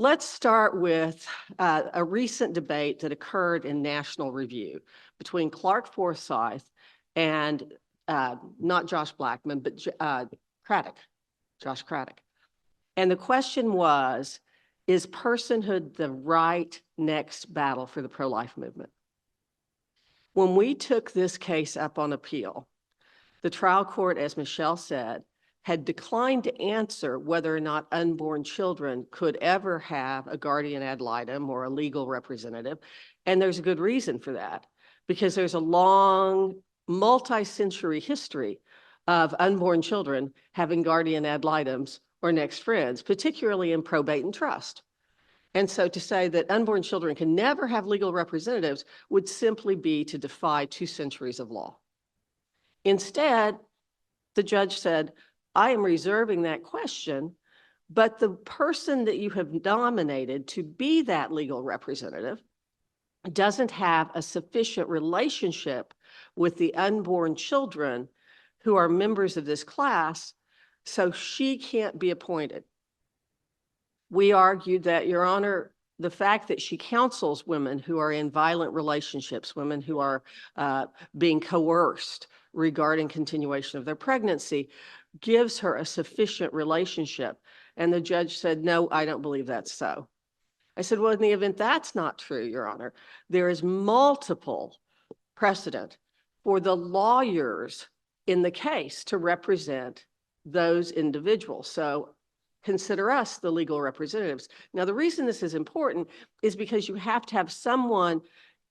Let's start with a recent debate that occurred in National Review between Clark Forsyth and not Josh Blackman, but Josh Craddock. And the question was, is personhood the right next battle for the pro-life movement? When we took this case up on appeal, the trial court, as Michelle said, had declined to answer whether or not unborn children could ever have a guardian ad litem or a legal representative. And there's a good reason for that, because there's a long, multi-century history of unborn children having guardian ad litems or next friends, particularly in probate and trust. And so to say that unborn children can never have legal representatives would simply be to defy 2 centuries of law. Instead, the judge said, I am reserving that question, but the person that you have nominated to be that legal representative doesn't have a sufficient relationship with the unborn children who are members of this class, so she can't be appointed. We argued that, Your Honor, the fact that she counsels women who are in violent relationships, women who are being coerced regarding continuation of their pregnancy, gives her a sufficient relationship. And the judge said, no, I don't believe that's so. I said, well, in the event that's not true, Your Honor, there is multiple precedent for the lawyers in the case to represent those individuals. So consider us the legal representatives. Now, the reason this is important is because you have to have someone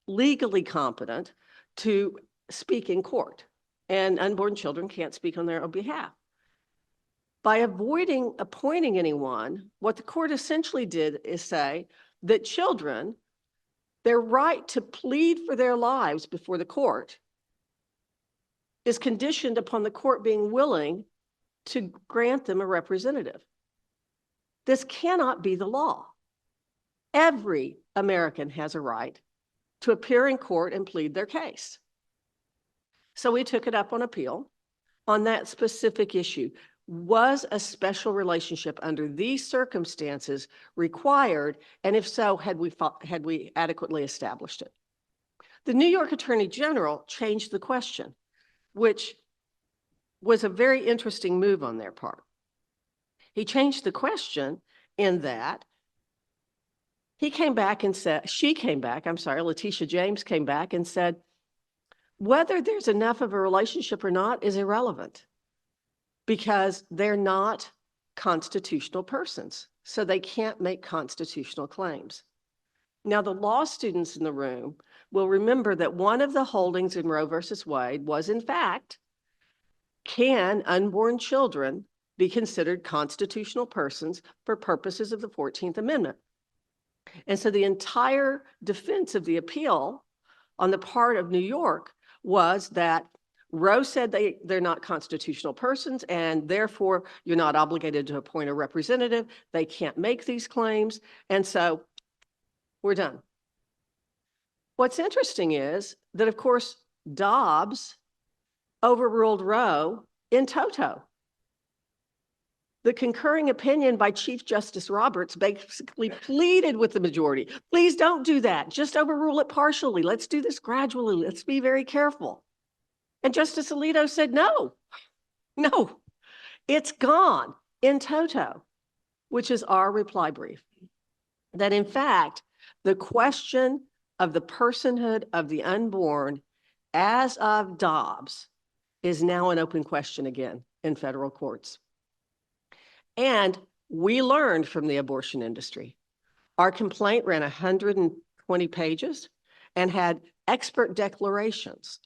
legally competent to speak in court, and unborn children can't speak on their own behalf. By avoiding appointing anyone, what the court essentially did is say that children, their right to plead for their lives before the court is conditioned upon the court being willing to grant them a representative. This cannot be the law. Every American has a right to appear in court and plead their case. So we took it up on appeal on that specific issue. Was a special relationship under these circumstances required? And if so, had we adequately established it? The New York Attorney General changed the question, which was a very interesting move on their part. He changed the question in that she came back, Letitia James came back and said, whether there's enough of a relationship or not is irrelevant, because they're not constitutional persons, so they can't make constitutional claims. Now, the law students in the room will remember that one of the holdings in Roe versus Wade was, in fact, can unborn children be considered constitutional persons for purposes of the 14th Amendment? And so the entire defense of the appeal on the part of New York was that Roe said they're not constitutional persons, and therefore you're not obligated to appoint a representative. They can't make these claims, and so we're done. What's interesting is that, of course, Dobbs overruled Roe in toto. The concurring opinion by Chief Justice Roberts basically pleaded with the majority, please don't do that, just overrule it partially. Let's do this gradually. Let's be very careful. And Justice Alito said, no, it's gone in toto, which is our reply brief. That in fact, the question of the personhood of the unborn as of Dobbs is now an open question again in federal courts. And we learned from the abortion industry. Our complaint ran 120 pages and had expert declarations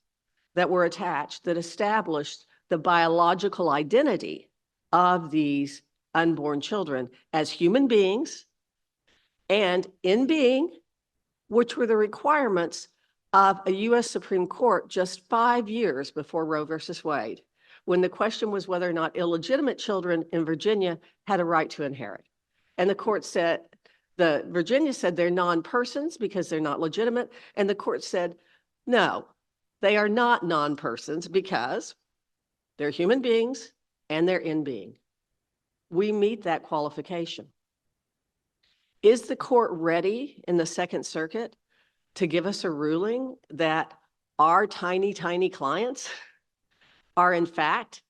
that were attached that established the biological identity of these unborn children as human beings and in being, which were the requirements of a U.S. Supreme Court just 5 years before Roe versus Wade, when the question was whether or not illegitimate children in Virginia had a right to inherit. And the court said, Virginia said they're non-persons because they're not legitimate, and the court said, no, they are not non-persons because they're human beings and they're in being. We meet that qualification. Is the court ready in the Second Circuit to give us a ruling that our tiny, tiny clients are in fact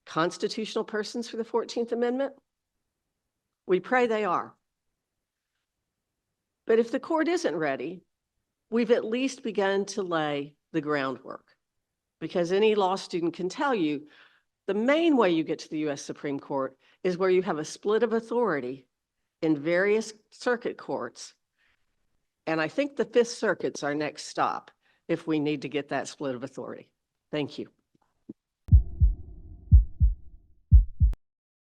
constitutional persons for the 14th Amendment? We pray they are. But if the court isn't ready, we've at least begun to lay the groundwork. Because any law student can tell you, the main way you get to the US Supreme Court is where you have a split of authority in various circuit courts. And I think the Fifth Circuit's our next stop if we need to get that split of authority. Thank you.